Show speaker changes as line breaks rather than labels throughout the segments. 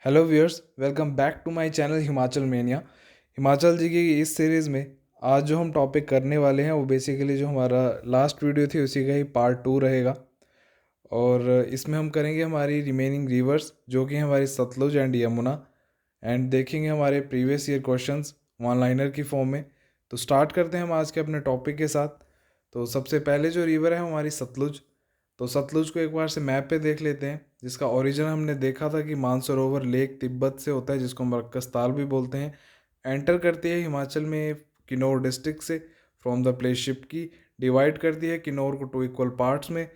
Hello viewers, welcome back to my channel Himachal mania. Himachal ji की इस series में आज जो हम टॉपिक करने वाले हैं वो बेसिकली जो हमारा लास्ट वीडियो थी उसी का ही पार्ट 2 रहेगा। और इसमें हम करेंगे हमारी रिमेनिंग रिवर्स जो कि हमारी सतलुज एंड यमुना, एंड देखेंगे हमारे previous year questions one liner की फॉर्म में। तो स्टार्ट करते हैं हम आज के अपने टॉपिक के साथ। तो सबसे पहले जो रिवर है हमारी सतलुज। तो सतलुज को एक बार से मैप पे देख लेते हैं, जिसका ओरिजिन हमने देखा था कि मानसरोवर लेक तिब्बत से होता है, जिसको हम रक्कस ताल भी बोलते हैं। एंटर करती है हिमाचल में किन्नौर डिस्ट्रिक्ट से फ्रॉम द प्लेस शिप की। डिवाइड करती है किन्नौर को टू इक्वल पार्ट्स में।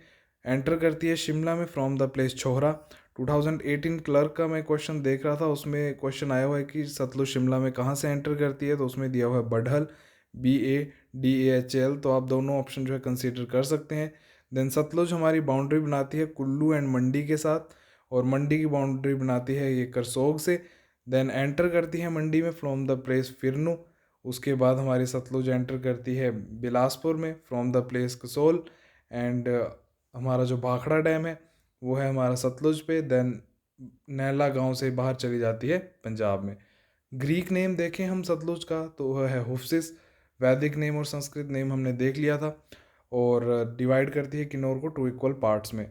एंटर करती है शिमला में फ्रॉम द प्लेस छोहरा। 2018 क्लर्क का मैं क्वेश्चन देख रहा था, उसमें क्वेश्चन आया हुआ है कि सतलुज शिमला में कहाँ से एंटर करती है, तो उसमें दिया हुआ है बढ़ल, BADAHL। तो आप दोनों ऑप्शन जो है कंसीडर कर सकते हैं। देन सतलुज हमारी बाउंड्री बनाती है कुल्लू एंड मंडी के साथ, और मंडी की बाउंड्री बनाती है ये करसोग से। देन एंटर करती है मंडी में फ्रॉम द प्लेस फिरनू। उसके बाद हमारी सतलुज एंटर करती है बिलासपुर में from the place Kasol. And हमारा जो भाखड़ा डैम है वो है हमारा सतलुज पे। देन नैला गांव से बाहर चली जाती है पंजाब में। ग्रीक नेम देखें हम सतलुज का तो वह है हुफ्सिस। वैदिक नेम और संस्कृत नेम हमने देख लिया था। और डिवाइड करती है किन्नौर को टू इक्वल पार्ट्स में।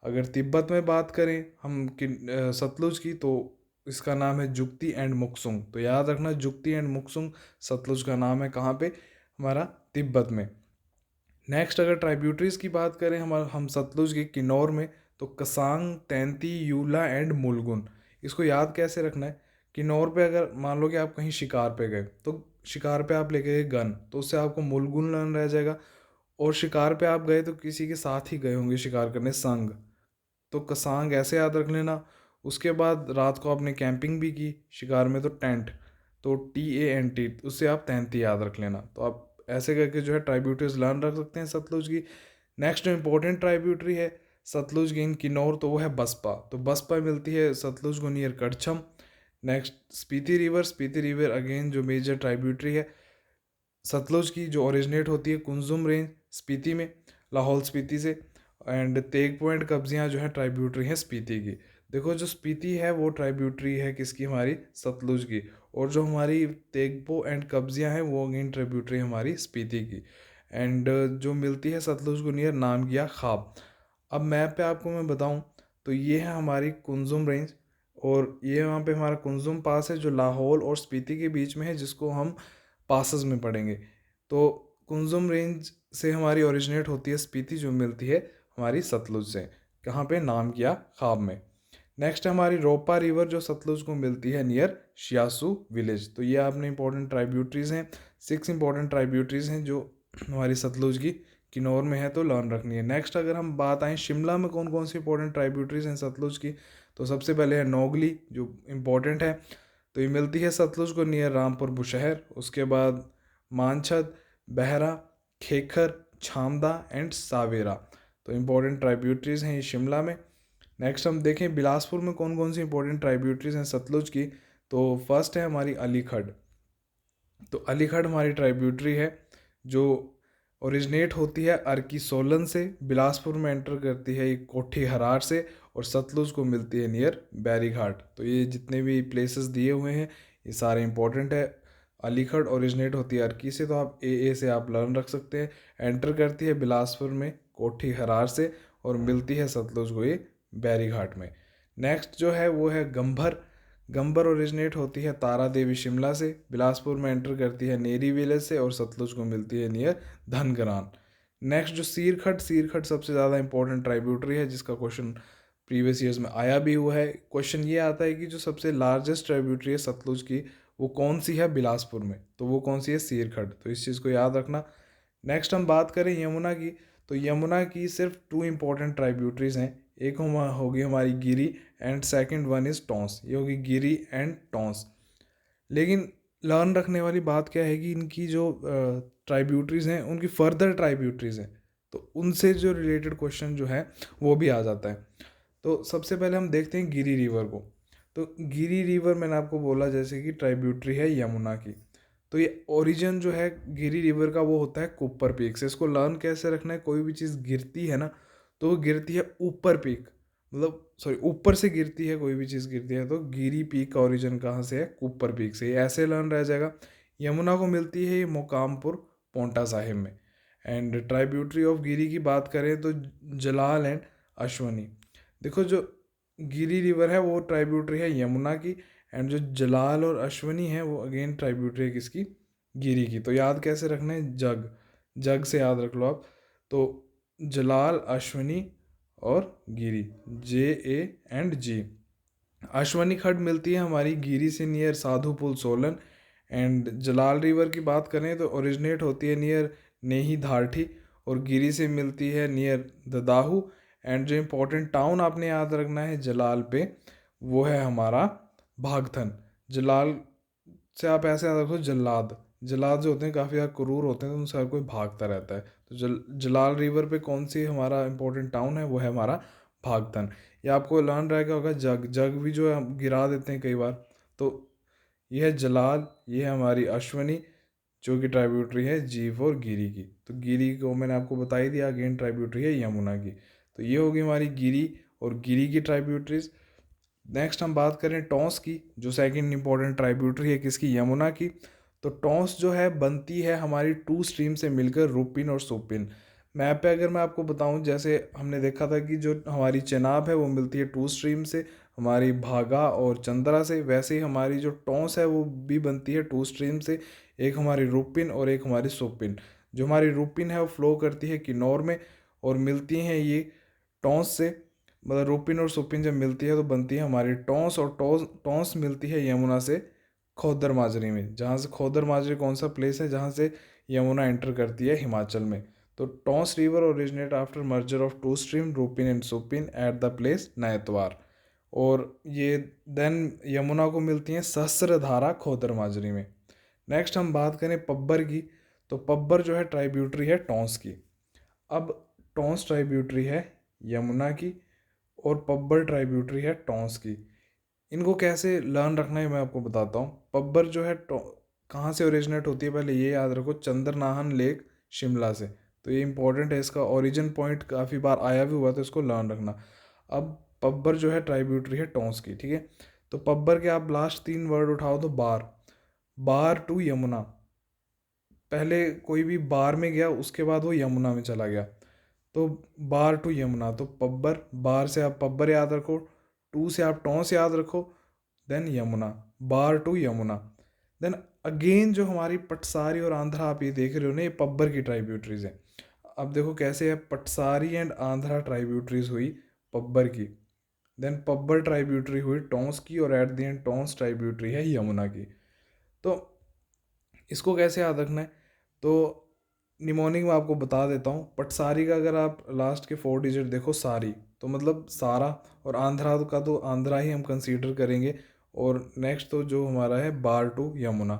अगर तिब्बत में बात करें हम सतलुज की, तो इसका नाम है जुक्ति एंड मुक्सुंग। तो याद रखना, जुक्ति एंड मुक्सुंग सतलुज का नाम है। कहाँ पे? हमारा तिब्बत में। नेक्स्ट अगर ट्राइब्यूटरीज की बात करें हम सतलुज की किन्नौर में, तो कसांग, तैंती, यूला एंड मुलगुन। इसको याद कैसे रखना है? किन्नौर पे अगर मान लो कि आप कहीं शिकार पे गए, तो शिकार पे आप लेके गए गन, तो उससे आपको मुलगुन लर्न रह जाएगा। और शिकार पे आप गए तो किसी के साथ ही गए होंगे शिकार करने, संग, तो कसांग ऐसे याद रख लेना। उसके बाद रात को आपने कैंपिंग भी की शिकार में, तो टेंट, तो TANT, उससे आप तैंती याद रख लेना। तो आप ऐसे करके जो है ट्राइब्यूटरीज लर्न रख सकते हैं सतलुज की। नेक्स्ट जो इंपॉर्टेंट ट्राइब्यूटरी है सतलुज की इन किन्नौर, तो वो है बसपा। तो बसपा मिलती है सतलुज को near Karchham. Next Spiti river. Spiti river again जो मेजर ट्राइब्यूटरी है सतलुज की, जो ओरिजिनेट होती है कुंजुम रेंज स्पीति में, लाहौल स्पीति से। एंड तेग पॉइंट कब्जियाँ जो है ट्राइब्यूटरी हैं स्पीति की। देखो जो स्पीति है वो ट्राइब्यूटरी है किसकी? हमारी सतलुज की। और जो हमारी तेगपो एंड कब्जियाँ हैं वो अगेन ट्राइब्यूटरी हमारी स्पीति की। एंड जो मिलती है सतलुज को नियर नामगिया खाब। अब मैप पे आपको मैं बताऊं तो ये है हमारी कुंजुम रेंज, और ये वहाँ पे हमारा कुंजुम पास है जो लाहौल और स्पीति के बीच में है, जिसको हम पासेस में पढ़ेंगे। तो कुंजुम रेंज से हमारी ओरिजिनेट होती है स्पीति, जो मिलती है हमारी सतलुज से। कहाँ पे? नामगिया खाब में। नेक्स्ट हमारी रोपा रिवर जो सतलुज को मिलती है नियर शियासू विलेज। तो ये आपने इंपॉर्टेंट ट्राइब्यूटरीज हैं, 6 इंपॉर्टेंट ट्राइब्यूटरीज हैं जो हमारी सतलुज की किन्नौर में है, तो लर्न रखनी है। नेक्स्ट अगर हम बात आएँ शिमला में कौन कौन सी इंपॉर्टेंट ट्राइब्यूटरीज हैं सतलुज की, तो सबसे पहले है नोगली जो इम्पोर्टेंट है। तो ये मिलती है सतलुज को नियर रामपुर बुशहर। उसके बाद मानछद, बहरा, खेखर, छामदा एंड सावेरा। तो इम्पोर्टेंट ट्राइब्यूटरीज हैं ये शिमला में। नेक्स्ट हम देखें बिलासपुर में कौन कौन सी इंपॉर्टेंट ट्राइब्यूटरीज हैं सतलुज की, तो फर्स्ट है हमारी अलीखड़। तो अलीखड़ हमारी ट्राइब्यूटरी है जो ओरिजिनेट होती है अर्की सोलन से, बिलासपुर में एंटर करती है ये कोठी हरार से, और सतलुज को मिलती है नियर बैरीघाट। तो ये जितने भी प्लेसेस दिए हुए हैं ये सारे इंपॉर्टेंट है। अलीखड़ ओरिजिनेट होती है अर्की से, तो आप AA से आप लर्न रख सकते हैं। एंटर करती है बिलासपुर में कोठी हरार से, और मिलती है सतलुज को ये बैरीघाट में। नेक्स्ट जो है वो है गंभर। गंबर ओरिजिनेट होती है तारा देवी शिमला से, बिलासपुर में एंटर करती है नेरी विलेज से, और सतलुज को मिलती है नियर धनगरान। नेक्स्ट जो सीरखट, सीरखट सबसे ज़्यादा इंपॉर्टेंट ट्राइब्यूटरी है जिसका क्वेश्चन प्रीवियस ईयर्स में आया भी हुआ है। क्वेश्चन ये आता है कि जो सबसे लार्जेस्ट ट्राइब्यूटरी है सतलुज की वो कौन सी है बिलासपुर में, तो वो कौन सी है? सीरखट। तो इस चीज़ को याद रखना। नेक्स्ट हम बात करें यमुना की, तो यमुना की सिर्फ 2 इंपॉर्टेंट ट्राइब्यूटरीज हैं। एक होगी हमारी गिरी, and second one is Tons. ये होगी गिरी एंड टॉन्स। लेकिन लर्न रखने वाली बात क्या है कि इनकी जो ट्राइब्यूटरीज हैं उनकी फर्दर ट्राइब्यूटरीज हैं, तो उनसे जो रिलेटेड क्वेश्चन जो है वो भी आ जाता है। तो सबसे पहले हम देखते हैं गिरी रिवर को। तो गिरी रिवर मैंने आपको बोला जैसे कि ट्राइब्यूटरी है यमुना की। तो ये ओरिजिन जो है गिरी रिवर का वो होता है कुप्पर पीक से। इसको लर्न कैसे रखना है? कोई भी चीज़ गिरती है ना, तो वो गिरती है ऊपर पीक, मतलब सॉरी ऊपर से गिरती है, कोई भी चीज़ गिरती है तो गिरी पीक का ओरिजिन कहाँ से है, ऊपर पीक से, ये ऐसे लर्न रह जाएगा। यमुना को मिलती है ये मोकामपुर पोंटा साहिब में। एंड ट्राइब्यूटरी ऑफ गिरी की बात करें तो जलाल एंड अश्वनी। देखो जो गिरी रिवर है वो ट्राइब्यूटरी है यमुना की, एंड जो जलाल और अश्वनी है वो अगेन ट्राइब्यूटरी है किसकी, गिरी की। तो याद कैसे रखना है, जग, जग से याद रख लो आप। तो जलाल, अश्वनी और गिरी, JA&G। अश्वनी खड्ड मिलती है हमारी गिरी से near Sadhupul Solan. And Jalal river की बात करें तो ओरिजिनेट होती है नियर नेही धारठी, और गिरी से मिलती है नियर ददाहू। एंड जो इम्पोर्टेंट टाउन आपने याद रखना है जलाल पे, वो है हमारा भागथन। जलाल से आप ऐसे याद रखो, जल्लाद, जल्लाद जो होते हैं काफ़ी ज़्यादा क्रूर होते हैं, तो उनसे हर कोई भागता रहता है। तो जलाल रिवर पे कौन सी हमारा इंपॉर्टेंट टाउन है, वो है हमारा भागतन। ये आपको लर्न रहेगा होगा, जग, जग भी जो है हम गिरा देते हैं कई बार। तो ये है जलाल, ये है हमारी अश्वनी, जो कि ट्राइब्यूटरी है जीव और गिरी की। तो गिरी को मैंने आपको बता ही दिया, अगेन ट्राइब्यूटरी है यमुना की। तो ये होगी हमारी गिरी और गिरी की ट्राइब्यूटरीज। नेक्स्ट हम बात करें टॉन्स की, जो सेकंड इंपॉर्टेंट ट्राइब्यूटरी है किसकी, यमुना की। तो टॉन्स जो है बनती है हमारी टू स्ट्रीम से मिलकर, रूपिन और सुपिन। मैप पे अगर मैं आपको बताऊं, जैसे हमने देखा था कि जो हमारी चेनाब है वो मिलती है टू स्ट्रीम से, हमारी भागा और चंद्रा से, वैसे ही हमारी जो टॉन्स है वो भी बनती है टू स्ट्रीम से, एक हमारी रूपिन और एक हमारी सुपिन। जो हमारी रूपिन है वो फ्लो करती है किन्नौर में, और मिलती हैं ये टॉन्स से। मतलब रूपिन और सुपिन जब मिलती है तो बनती है हमारी टॉन्स, और टॉन्स मिलती है यमुना से खोदर माजरी में, जहाँ से खोदर माजरी कौन सा प्लेस है जहाँ से यमुना एंटर करती है हिमाचल में। तो Tons river originate after merger of two stream Rupin and Supin at the place Naitwar. और ये देन यमुना को मिलती हैं सहस्त्रधारा खोदर माजरी में। नेक्स्ट हम बात करें पब्बर की। तो पब्बर जो है ट्राइब्यूटरी है टॉन्स की। अब टॉन्स ट्राइब्यूटरी है यमुना की, और पब्बर ट्राइब्यूटरी है टॉन्स की। इनको कैसे लर्न रखना है मैं आपको बताता हूँ। पब्बर जो है कहाँ से ओरिजिनेट होती है, पहले ये याद रखो, चंद्रनाहन लेक शिमला से। तो ये इंपॉर्टेंट है, इसका ओरिजिन पॉइंट काफ़ी बार आया भी हुआ, तो इसको लर्न रखना। अब पब्बर जो है ट्राइब्यूटरी है टॉन्स की, ठीक है। तो पब्बर के आप लास्ट 3 वर्ड उठाओ तो बार, बार टू यमुना। पहले कोई भी बार में गया, उसके बाद वो यमुना में चला गया, तो बार टू यमुना। तो पब्बर, बार से आप पब्बर याद रखो, टू से आप टॉन्स याद रखो, देन यमुना, बार टू यमुना। देन अगेन जो हमारी पटसारी और आंध्रा आप ये देख रहे हो ना, ये पब्बर की ट्राइब्यूटरीज हैं। अब देखो कैसे है, पटसारी एंड आंध्रा ट्राइब्यूटरीज हुई पब्बर की, देन पब्बर ट्राइब्यूटरी हुई टॉन्स की, और at the end Tons tributary है यमुना की। तो इसको कैसे याद रखना है, तो निमोनिक में आपको बता देता हूँ। पटसारी का अगर आप लास्ट के 4 डिजिट देखो, सारी, तो मतलब सारा, और आंध्रा का तो आंध्रा ही हम कंसीडर करेंगे। और नेक्स्ट तो जो हमारा है बार टू यमुना।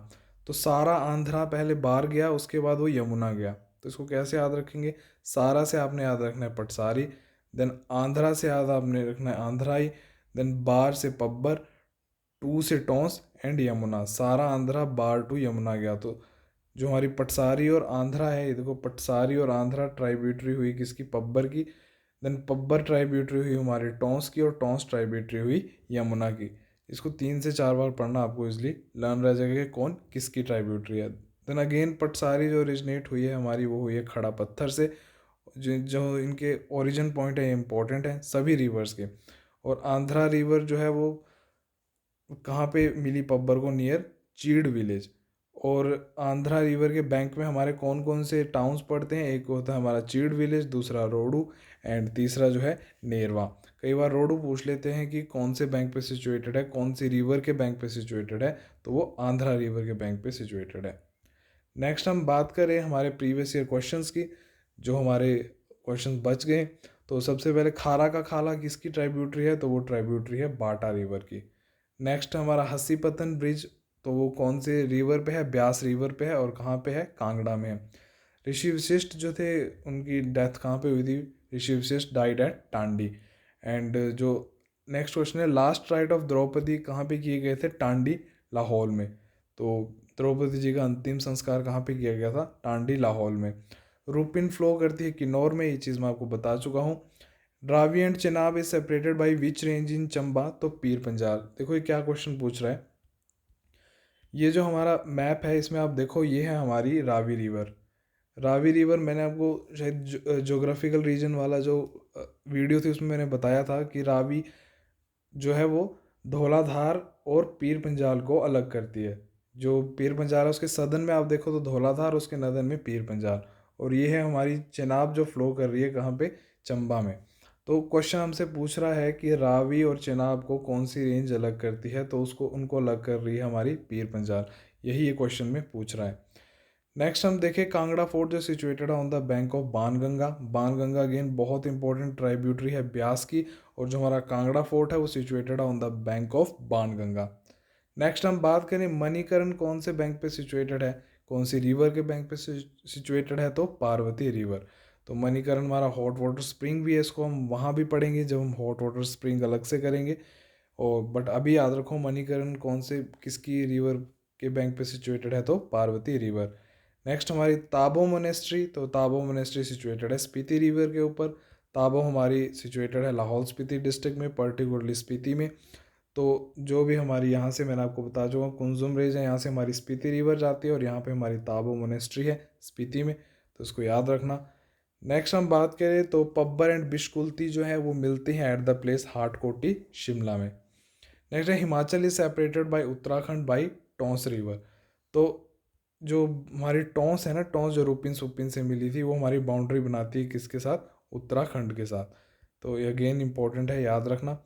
तो सारा आंध्रा पहले बार गया, उसके बाद वो यमुना गया। तो इसको कैसे याद रखेंगे, सारा से आपने याद रखना है पटसारी, देन आंध्रा से याद आपने रखना है आंध्राई, देन बार से पब्बर, टू से टॉन्स एंड यमुना। सारा आंध्रा बार टू यमुना गया। तो जो हमारी पटसारी और आंध्रा है, ये देखो पटसारी और आंध्रा ट्राइब्यूटरी हुई किसकी, पब्बर की। देन पब्बर ट्राइब्यूटरी हुई हमारी टॉन्स की, और टॉन्स ट्राइब्यूटरी हुई यमुना की। इसको 3 से 4 बार पढ़ना, आपको इजली लर्न रह जाएगा कि कौन किसकी ट्राइब्यूटरी है। देन अगेन पटसारी जो ओरिजिनेट हुई है हमारी, वो हुई है खड़ा पत्थर से। जो जो इनके ओरिजिन पॉइंट है इंपॉर्टेंट है सभी रिवर्स के। और आंध्रा रिवर जो है वो कहाँ पे मिली पब्बर को, नियर चीड़ विलेज। और आंध्रा रिवर के बैंक में हमारे कौन कौन से टाउन्स पड़ते हैं, एक होता है हमारा चीड़ विलेज, दूसरा रोडू, एंड तीसरा जो है नेरवा। कई बार रोडू पूछ लेते हैं कि कौन से बैंक पे सिचुएटेड है, कौन सी रिवर के बैंक पे सिचुएटेड है, तो वो आंध्रा रिवर के बैंक पे सिचुएटेड है। नेक्स्ट हम बात करें हमारे प्रीवियस ईयर क्वेश्चंस की, जो हमारे क्वेश्चन बच गए। तो सबसे पहले खारा का खाला किसकी ट्राइब्यूटरी है, तो वो ट्राइब्यूटरी है बाटा रिवर की। नेक्स्ट हमारा हस्सी पतन ब्रिज, तो वो कौन से रिवर पे है, ब्यास रिवर पे है, और कहाँ पे है, कांगड़ा में है। ऋषि वशिष्ठ जो थे, उनकी डेथ कहाँ पे हुई थी, Rishi Vashishtha died at Tandi. And जो नेक्स्ट क्वेश्चन है, लास्ट राइट ऑफ द्रौपदी कहाँ पे किए गए थे, टांडी लाहौल में। तो द्रौपदी जी का अंतिम संस्कार कहाँ पे किया गया था, टांडी लाहौल में। रूपिन फ्लो करती है किन्नौर में, ये चीज़ मैं आपको बता चुका हूँ। Ravi and Chenab is separated by which range इन चंबा, तो पीर पंजाल। देखो ये क्या क्वेश्चन पूछ रहा है। ये जो हमारा मैप है इसमें आप देखो, ये है हमारी रावी रिवर। रावी रिवर मैंने आपको शायद जोग्राफिकल रीजन वाला जो वीडियो थी उसमें मैंने बताया था कि रावी जो है वो धौलाधार और पीर पंजाल को अलग करती है। जो पीर पंजाल है उसके सदन में आप देखो तो धौलाधार, उसके नदन में पीर पंजाल। और ये है हमारी चेनाब जो फ्लो कर रही है कहाँ पे, चंबा में। तो क्वेश्चन हमसे पूछ रहा है कि रावी और चेनाब को कौन सी रेंज अलग करती है, तो उसको उनको अलग कर रही है हमारी पीर पंजाल। यही ये क्वेश्चन में पूछ रहा है। नेक्स्ट हम देखें कांगड़ा फोर्ट जो सिचुएटेड है on the bank of Banganga. Banganga again बहुत इंपॉर्टेंट ट्राइब्यूटरी है ब्यास की, और जो हमारा कांगड़ा फोर्ट है वो सिचुएटेड है on the bank of Banganga. Next हम बात करें मणिकरण कौन से बैंक पे सिचुएटेड है, कौन सी रिवर के बैंक पे सिचुएटेड है, तो पार्वती रिवर। तो मणिकरण हमारा हॉट वाटर स्प्रिंग भी है, इसको हम वहाँ भी पढ़ेंगे जब हम हॉट वाटर स्प्रिंग अलग से करेंगे। और बट अभी याद रखो मणिकरण कौन से किसकी रिवर के बैंक पे सिचुएटेड है, तो पार्वती रिवर। नेक्स्ट हमारी ताबो मोनेस्ट्री, तो ताबो मोनेस्ट्री सिचुएटेड है स्पीति रिवर के ऊपर। ताबो हमारी सिचुएटेड है लाहौल स्पीति डिस्ट्रिक्ट में, पर्टिकुलरली स्पीति में। तो जो भी हमारी यहाँ से मैंने आपको बता चुका कुंजुम रेंज है, यहाँ से हमारी स्पीति रिवर जाती है और यहाँ पे हमारी ताबो मोनेस्ट्री है स्पीति में, तो इसको याद रखना। नेक्स्ट हम बात करें तो पब्बर एंड बिशकुलती जो है वो मिलती हैं at the place Hatkoti Shimla में। नेक्स्ट है Himachal is separated by Uttarakhand by Tons river. तो जो हमारी टोंस है ना, टोंस जो रूपिन सुपिन से मिली थी वो हमारी बाउंड्री बनाती है किसके साथ, उत्तराखंड के साथ। तो ये अगेन इंपॉर्टेंट है, याद रखना।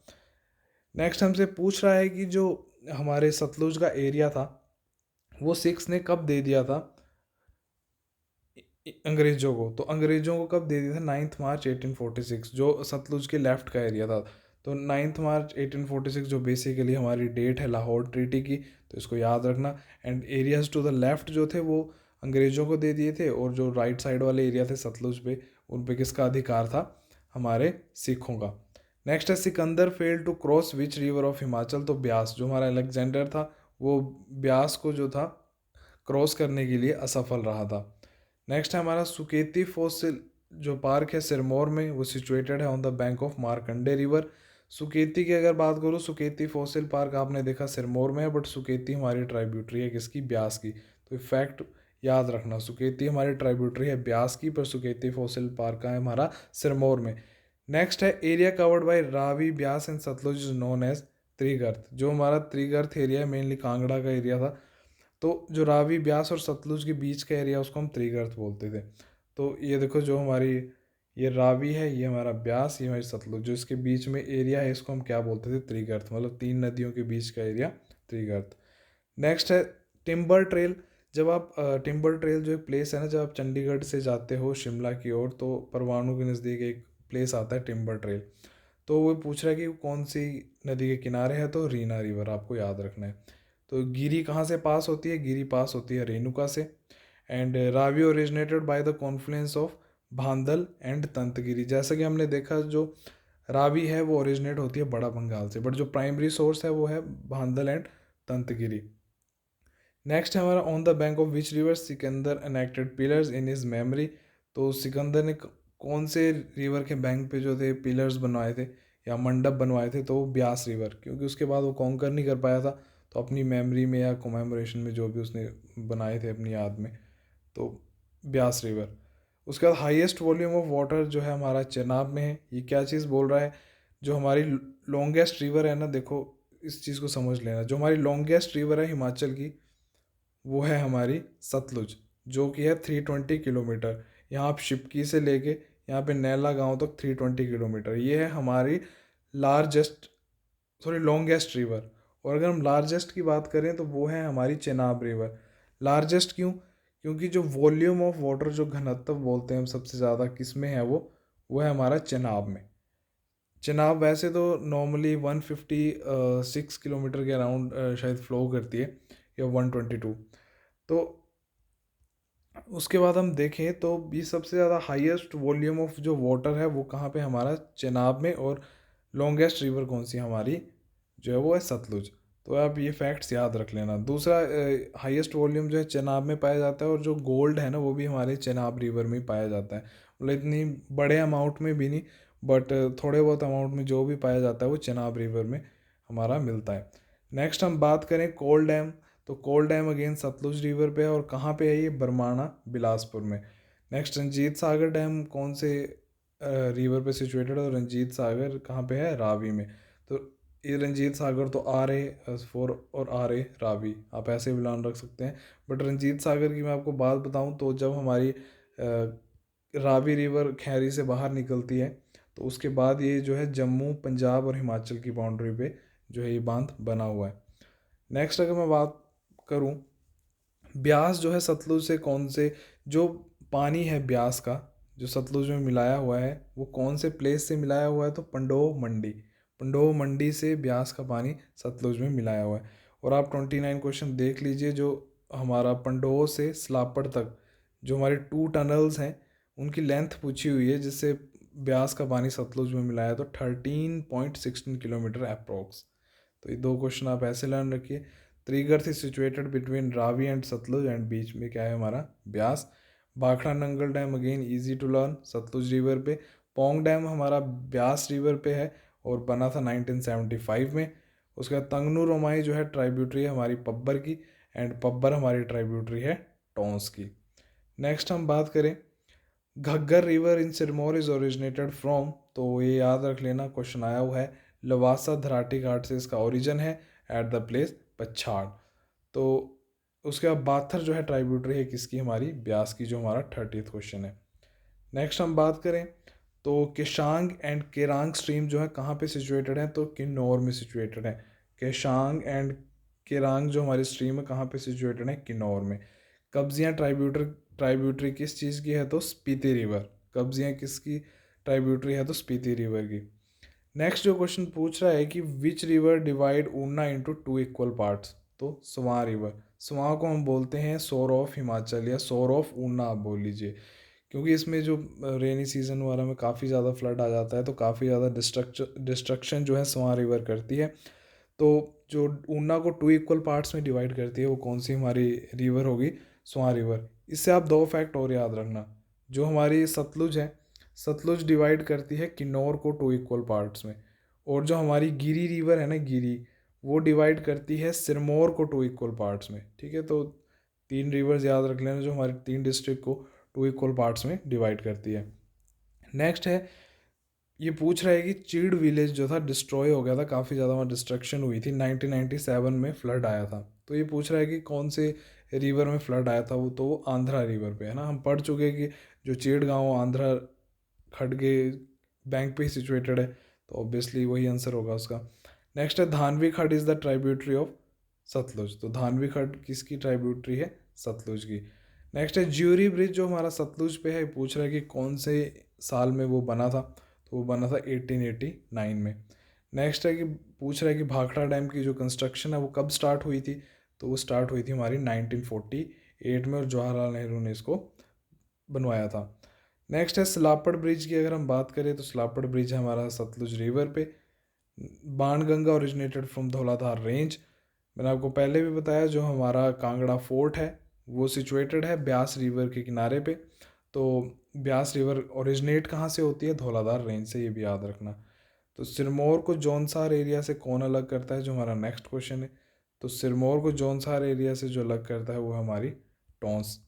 नेक्स्ट हमसे पूछ रहा है कि जो हमारे सतलुज का एरिया था वो सिक्स ने कब दे दिया था अंग्रेजों को, तो अंग्रेजों को कब दे दिया था, 9 मार्च 1846, जो सतलुज के लेफ्ट का एरिया था। तो 9 मार्च 1846 जो बेसिकली हमारी डेट है लाहौर ट्रीटी की, तो इसको याद रखना। And areas to the left जो थे वो अंग्रेजों को दे दिए थे, और जो राइट साइड वाले एरिया थे सतलुज पे, उन पे किसका अधिकार था, हमारे सिखों का। नेक्स्ट है Sikandar fail to cross which river of Himachal, तो ब्यास। जो हमारा अलेक्जेंडर था वो ब्यास को जो था क्रॉस करने के लिए असफल रहा था। नेक्स्ट है हमारा सुकेती फॉसिल जो पार्क है सिरमौर में, वो सिचुएटेड है on the bank of Markande river. Suketi की अगर बात करूँ, सुकेती फॉसिल पार्क आपने देखा सिरमौर में है, बट सुकेती हमारी ट्राइब्यूटरी है किसकी, ब्यास की। तो फैक्ट याद रखना, सुकेती हमारी ट्राइब्यूटरी है ब्यास की, पर सुकेती फॉसिल पार्क का है हमारा सिरमौर में। नेक्स्ट है area covered by Ravi Beas and Sutlej is known as Trigarta. जो हमारा त्रिगर्त एरिया है मेनली कांगड़ा का एरिया था, तो जो रावी ब्यास और सतलुज के बीच का एरिया उसको हम त्रिगर्त बोलते थे। तो ये देखो जो हमारी ये रावी है, ये हमारा ब्यास, ये हमारी सतलुज, जो इसके बीच में एरिया है इसको हम क्या बोलते थे, त्रिगर्त। मतलब 3 नदियों के बीच का एरिया त्रिगर्त। नेक्स्ट है टिम्बर ट्रेल। जब आप टिम्बर ट्रेल जो एक प्लेस है ना, जब आप चंडीगढ़ से जाते हो शिमला की ओर, तो परवाणू के नज़दीक एक प्लेस आता है टिम्बर ट्रेल। तो वो पूछ रहा है कि वो कौन सी नदी के किनारे है, तो रीना रिवर आपको याद रखना है। तो गिरी कहाँ से पास होती है, गिरी पास होती है रेणुका से। And Ravi originated by the confluence of Bhandal and Tantgiri. जैसा कि हमने देखा जो रावी है वो ओरिजिनेट होती है बड़ा बंगाल से, बट जो प्राइमरी सोर्स है वो है भांदल एंड तंतगिरी। नेक्स्ट है हमारा on the bank of which river Sikandar enacted pillars in his memory. तो सिकंदर ने कौन से रिवर के बैंक पे जो थे पिलर्स बनवाए थे या मंडप बनवाए थे, तो वो ब्यास रिवर, क्योंकि उसके बाद वो कॉन्कर नहीं कर पाया था, तो अपनी मेमोरी में या कोमेमोरेशन में जो भी उसने बनाए थे अपनी याद में, तो ब्यास रिवर। उसके बाद हाईएस्ट वॉल्यूम ऑफ वाटर जो है हमारा चेनाब में है। ये क्या चीज़ बोल रहा है, जो हमारी लॉन्गेस्ट रिवर है ना, देखो इस चीज़ को समझ लेना, जो हमारी लॉन्गेस्ट रिवर है हिमाचल की वो है हमारी सतलुज, जो कि है 320 किलोमीटर। यहाँ आप शिपकी से लेके यहाँ पे नैला गांव तक 320 किलोमीटर, ये है हमारी लार्जेस्ट लॉन्गेस्ट रिवर। और अगर हम लार्जेस्ट की बात करें तो वो है हमारी चेनाब रिवर। लार्जेस्ट क्यों, क्योंकि जो वॉल्यूम ऑफ वाटर जो घनत्व बोलते हैं हम सबसे ज़्यादा किस में है, वो है हमारा चेनाब में। चेनाब वैसे तो नॉर्मली 156 किलोमीटर के अराउंड शायद फ्लो करती है, या 122। तो उसके बाद हम देखें तो ये सबसे ज़्यादा हाईएस्ट वॉल्यूम ऑफ जो वाटर है वो कहाँ पे, हमारा चेनाब में। और लॉन्गेस्ट रिवर कौन सी हमारी जो है वो है सतलुज। तो आप ये फैक्ट्स याद रख लेना। दूसरा हाईएस्ट वॉल्यूम जो है चेनाब में पाया जाता है, और जो गोल्ड है ना वो भी हमारे चेनाब रिवर में ही पाया जाता है। मतलब इतनी बड़े अमाउंट में भी नहीं, बट थोड़े बहुत अमाउंट में जो भी पाया जाता है वो चेनाब रिवर में हमारा मिलता है। नेक्स्ट हम बात करें कोल डैम, तो कोल डैम अगेन सतलुज रिवर पे है और कहाँ पे है ये, बरमाणा बिलासपुर में। नेक्स्ट रंजीत सागर डैम कौन से रिवर पे सिचुएटेड है, और रंजीत सागर कहाँ पे है, रावी में। तो ये रंजीत सागर तो आर ए फोर और आर ए रावी, आप ऐसे भी प्लान रख सकते हैं। बट रंजीत सागर की मैं आपको बात बताऊं तो जब हमारी रावी रिवर खैरी से बाहर निकलती है तो उसके बाद ये जो है जम्मू पंजाब और हिमाचल की बाउंड्री पे जो है ये बांध बना हुआ है। नेक्स्ट अगर मैं बात करूं, ब्यास जो है सतलुज से कौन से, जो पानी है ब्यास का जो सतलुज में मिलाया हुआ है वो कौन से प्लेस से मिलाया हुआ है, तो पंडोह मंडी, पंडोह मंडी से ब्यास का पानी सतलुज में मिलाया हुआ है। और आप 29 क्वेश्चन देख लीजिए, जो हमारा पंडोह से सलापड़ तक जो हमारे 2 टनल्स हैं उनकी लेंथ पूछी हुई है जिससे ब्यास का पानी सतलुज में मिलाया, तो 13.16 किलोमीटर अप्रोक्स। तो ये 2 क्वेश्चन आप ऐसे लर्न रखिए। Trigarta is situated between Ravi and Sutlej and बीच में क्या है हमारा, Beas. Bhakra Nangal dam again easy to learn, Sutlej river पे। पोंग डैम हमारा ब्यास रिवर पे है और बना था 1975 में। उसके बाद तंगनू रोमाई जो है ट्राइब्यूटरी है हमारी पब्बर की, एंड पब्बर हमारी ट्राइब्यूटरी है टोंस की। नेक्स्ट हम बात करें, Ghaggar river in Sirmaur is originated from, तो ये याद रख लेना, क्वेश्चन आया हुआ है। लवासा धराटी घाट से इसका ओरिजिन है एट द प्लेस पच्छाड़। तो उसके बाद बाथर जो है ट्राइब्यूटरी है किसकी, हमारी ब्यास की, जो हमारा 30th क्वेश्चन है। नेक्स्ट हम बात करें तो केशांग एंड केरांग स्ट्रीम जो है कहाँ पे सिचुएटेड है, तो किन्नौर में सिचुएटेड है। केशांग एंड केरांग जो हमारी स्ट्रीम है कहाँ पे सिचुएटेड है, किन्नौर में। कब्जियाँ ट्राइब्यूटरी किस चीज़ की है, तो स्पीति रिवर। कब्जियाँ किसकी ट्राइब्यूटरी है, तो स्पीति रिवर की। नेक्स्ट जो क्वेश्चन पूछ रहा है कि which river divide Una into 2 equal parts, तो स्वां रिवर। स्वां को हम बोलते हैं सोर ऑफ हिमाचल या सोर ऑफ ऊना आप बोल लीजिए, क्योंकि इसमें जो रेनी सीजन वगैरह में काफ़ी ज़्यादा फ्लड आ जाता है तो काफ़ी ज़्यादा डिस्ट्रक्शन जो है स्वां रिवर करती है। तो जो ऊना को 2 इक्वल पार्ट्स में डिवाइड करती है वो कौन सी हमारी रिवर होगी, स्वां रिवर। इससे आप 2 फैक्ट और याद रखना, जो हमारी सतलुज है, सतलुज डिवाइड करती है किन्नौर को 2 इक्वल पार्ट्स में, और जो हमारी गिरी रिवर है ना, गिरी, वो डिवाइड करती है सिरमौर को 2 इक्वल पार्ट्स में। ठीक है, तो 3 रिवर्स याद रख लेना जो हमारी 3 डिस्ट्रिक्ट को 2 इक्वल पार्ट्स में डिवाइड करती है। नेक्स्ट है, ये पूछ रहा है कि चीड़ विलेज जो था डिस्ट्रॉय हो गया था, काफ़ी ज़्यादा वहाँ डिस्ट्रक्शन हुई थी, 1997 में फ्लड आया था। तो ये पूछ रहा है कि कौन से रिवर में फ्लड आया था, वो तो वो आंध्रा रिवर पे है ना। हम पढ़ चुके हैं कि जो चीड़ गांव आंध्रा खड़गे बैंक पे ही सिचुएटेड है, तो ऑब्वियसली वही आंसर होगा उसका। नेक्स्ट है, Dhanvi Khad is the tributary of Sutlej, तो धानवी खड किसकी ट्राइब्यूटरी है, सतलुज की। नेक्स्ट है, ज्यूरी ब्रिज जो हमारा सतलुज पे है, पूछ रहा है कि कौन से साल में वो बना था, तो वो बना था 1889 में। नेक्स्ट है कि पूछ रहा है कि भाखड़ा डैम की जो कंस्ट्रक्शन है वो कब स्टार्ट हुई थी, तो वो स्टार्ट हुई थी हमारी 1948 में, और जवाहरलाल नेहरू ने इसको बनवाया था। नेक्स्ट है, सलापड़ ब्रिज की अगर हम बात करें तो सलापड़ ब्रिज है हमारा सतलुज रिवर पे। Banganga originated from Dhauladhar range. मैंने आपको पहले भी बताया जो हमारा कांगड़ा फोर्ट है वो सिचुएटेड है ब्यास रिवर के किनारे पे। तो ब्यास रिवर ओरिजिनेट कहाँ से होती है, धौलाधार रेंज से, ये भी याद रखना। तो सिरमौर को जौनसार एरिया से कौन अलग करता है, जो हमारा नेक्स्ट क्वेश्चन है। तो सिरमौर को जौनसार एरिया से जो अलग करता है वो हमारी टोंस।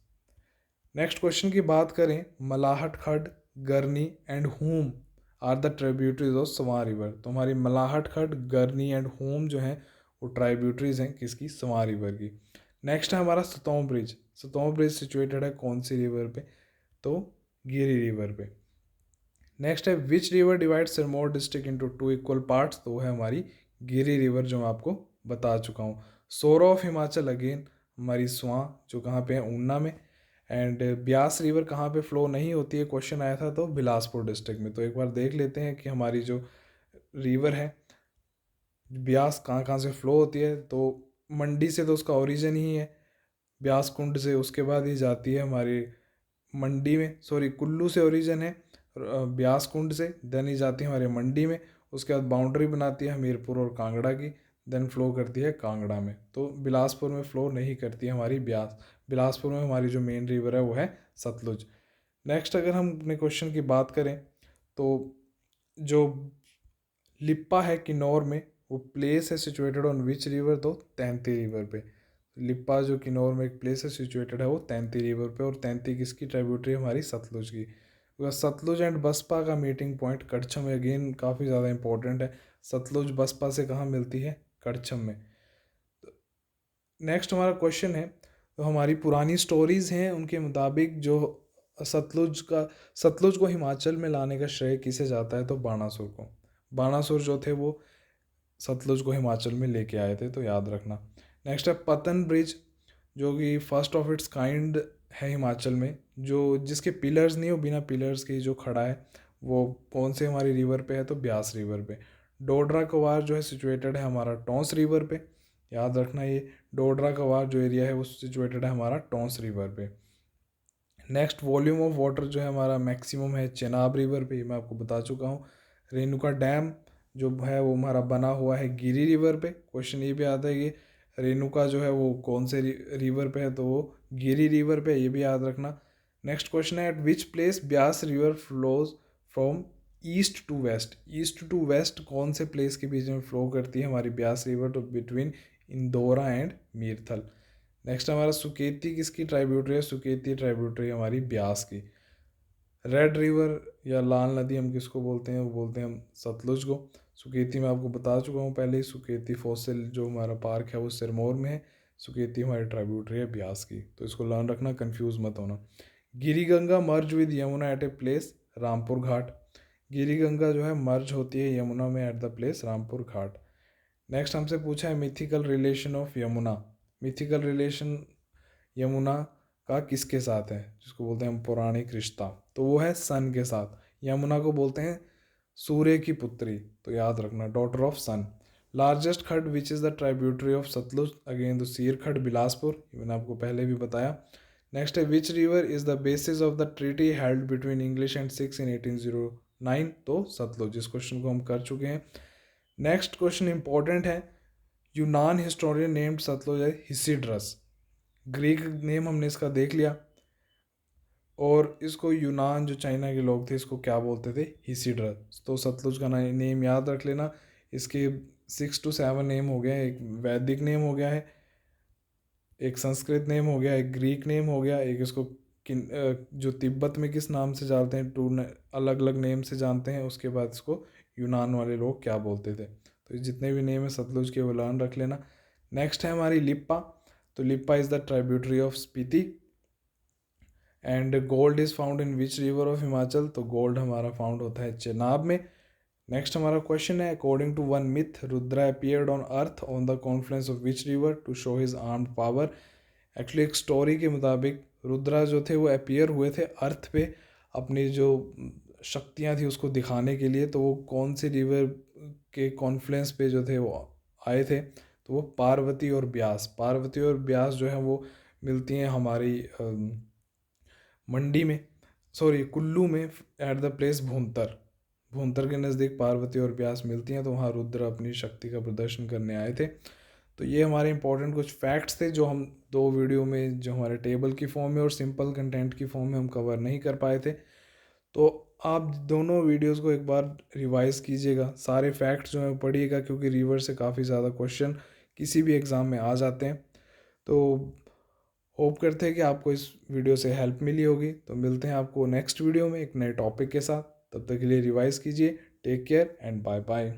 नेक्स्ट क्वेश्चन की बात करें, मलाहट खड, Garni and Hoom are the tributaries of Swan river. तो हमारी मलाहट खड, गरनी एंड हूम जो हैं वो ट्राइब्यूटरीज हैं किसकी, स्वां रिवर की। नेक्स्ट है हमारा सतों ब्रिज। सतों ब्रिज सिचुएटेड है कौन सी रिवर पे, तो गिरी रिवर पे। नेक्स्ट है, which river divide Sirmaur district into 2 equal parts, तो वो है हमारी गिरी रिवर जो मैं आपको बता चुका हूँ। सोर ऑफ हिमाचल अगेन हमारी स्वां जो कहाँ पे है, ऊना में। एंड ब्यास रिवर कहाँ पे फ्लो नहीं होती है, क्वेश्चन आया था तो बिलासपुर डिस्ट्रिक्ट में। तो एक बार देख लेते हैं कि हमारी जो रिवर है ब्यास कहाँ कहाँ से फ्लो होती है। तो मंडी से तो उसका ओरिजिन ही है ब्यास कुंड से, उसके बाद ही जाती है हमारी मंडी में, सॉरी कुल्लू से ओरिजिन है ब्यास कुंड से, देन ही जाती है हमारे मंडी में। उसके बाद बाउंड्री बनाती है हमीरपुर और कांगड़ा की, देन फ्लो करती है कांगड़ा में। तो बिलासपुर में फ्लो नहीं करती है हमारी ब्यास। बिलासपुर में हमारी जो मेन रिवर है वो है सतलुज। नेक्स्ट अगर हम अपने क्वेश्चन की बात करें तो जो लिप्पा है किन्नौर में, वो प्लेस है सिचुएटेड ऑन विच रिवर, तो तैंती रिवर पे। लिप्पा जो किन्नौर में एक प्लेस है सिचुएटेड है वो तैंती रिवर पे, और तैंती किसकी ट्राइब्यूटरी है? हमारी सतलुज की। सतलुज एंड बसपा का मीटिंग पॉइंट कड़छम में, अगेन काफ़ी ज़्यादा इंपॉर्टेंट है। सतलुज बसपा से कहाँ मिलती है? कड़छम में। नेक्स्ट हमारा क्वेश्चन है, तो हमारी पुरानी स्टोरीज़ हैं उनके मुताबिक जो सतलुज को हिमाचल में लाने का श्रेय किसे जाता है? तो बाणासुर को। बाणासुर जो थे वो सतलुज को हिमाचल में लेके आए थे, तो याद रखना। नेक्स्ट है पतन ब्रिज, जो कि फर्स्ट ऑफ इट्स काइंड है हिमाचल में, जो जिसके पिलर्स नहीं हो, बिना पिलर्स के जो खड़ा है, वो कौन से हमारी रिवर पे है? तो ब्यास रिवर पे। डोडरा कवार जो है सिचुएटेड है हमारा टॉन्स रिवर पे, याद रखना ये। डोडरा कवार जो एरिया है वो सिचुएटेड है हमारा टॉन्स रिवर पे। नेक्स्ट वॉल्यूम ऑफ वाटर जो है हमारा मैक्सिमम है चेनाब रिवर पे, मैं आपको बता चुका हूँ। रेणुका डैम जो है वो हमारा बना हुआ है गिरी रिवर पे। क्वेश्चन ये भी आता है कि रेणुका जो है वो कौन से रिवर पे है? तो वो गिरी रिवर पे, ये भी याद रखना। नेक्स्ट क्वेश्चन है, at which place Beas river flows from east to west. East to west कौन से प्लेस के बीच में फ्लो करती है हमारी ब्यास रिवर? तो बिटवीन इंदौरा एंड मीरथल। नेक्स्ट हमारा सुकेती किसकी ट्राइब्यूटरी है? सुकेती ट्राइब्यूटरी हमारी ब्यास की। रेड रिवर या लाल नदी हम किसको बोलते हैं? वो बोलते हैं हम सतलुज को। सुकेती मैं आपको बता चुका हूँ पहले ही, सुकेती फॉसिल जो हमारा पार्क है वो सिरमौर में है। सुकेती हमारी ट्राइब्यूटरी है ब्यास की, तो इसको लर्न रखना, कंफ्यूज मत होना। Giri Ganga merge with Yamuna at a place Rampur Ghat. Giri Ganga जो है मर्ज होती है यमुना में at the place Rampur Ghat. Next हमसे पूछा है mythical relation of Yamuna. Mythical relation Yamuna का किसके साथ है, जिसको बोलते हैं हम पौराणिक रिश्ता? तो वो है सन के साथ। यमुना को बोलते हैं सूर्य की पुत्री, तो याद रखना, डॉटर ऑफ सन। लार्जेस्ट खड which is the tributary of Sutlej? Again the Seer खड बिलासपुर, मैंने आपको पहले भी बताया। नेक्स्ट है which river is the basis of the treaty held between English and Sikhs in 1809? तो सतलुज। इस क्वेश्चन को हम कर चुके हैं। नेक्स्ट क्वेश्चन इंपॉर्टेंट है, यूनान हिस्टोरियन नेम्ड सतलुज है हिसिड्रस। ग्रीक नेम हमने इसका देख लिया, और इसको यूनान जो चाइना के लोग थे इसको क्या बोलते थे? हिसिड्रस। तो सतलुज का नेम याद रख लेना। इसके 6 to 7 नेम हो गए हैं, एक वैदिक नेम हो गया है, एक संस्कृत नेम हो गया, एक ग्रीक नेम हो गया, एक इसको जो तिब्बत में किस नाम से जानते हैं, अलग अलग नेम से जानते हैं। उसके बाद इसको यूनान वाले लोग क्या बोलते थे। तो जितने भी नेम है सतलुज के वो लर्न रख लेना। नेक्स्ट है हमारी लिप्पा। तो Lippa is the tributary of Spiti. And gold is found in which river of Himachal? तो गोल्ड हमारा फाउंड होता है चेनाब में। नेक्स्ट हमारा क्वेश्चन है, according to one myth Rudra appeared on earth on the confluence of which river to show his armed power? Actually एक story के मुताबिक रुद्रा जो थे वो अपीयर हुए थे अर्थ पे अपनी जो शक्तियाँ थी उसको दिखाने के लिए। तो वो कौन सी रिवर के कॉन्फ्लुएंस पे जो थे वो आए थे? तो वो पार्वती और ब्यास। पार्वती और ब्यास जो है वो मिलती हैं हमारी मंडी में, सॉरी कुल्लू में, at the place Bhuntar. Bhuntar के नज़दीक पार्वती और ब्यास मिलती हैं, तो वहाँ रुद्र अपनी शक्ति का प्रदर्शन करने आए थे। तो ये हमारे इंपॉर्टेंट कुछ फैक्ट्स थे जो हम 2 वीडियो में, जो हमारे टेबल की फॉर्म में और सिंपल कंटेंट की फॉर्म में हम कवर नहीं कर पाए थे। तो आप दोनों वीडियोस को एक बार रिवाइज़ कीजिएगा, सारे फैक्ट्स जो हैं पढ़िएगा, क्योंकि रिवर से काफ़ी ज़्यादा क्वेश्चन किसी भी एग्ज़ाम में आ जाते हैं। तो होप करते हैं कि आपको इस वीडियो से हेल्प मिली होगी। तो मिलते हैं आपको नेक्स्ट वीडियो में एक नए टॉपिक के साथ। तब तक के लिए रिवाइज़ कीजिए। Take care and bye bye.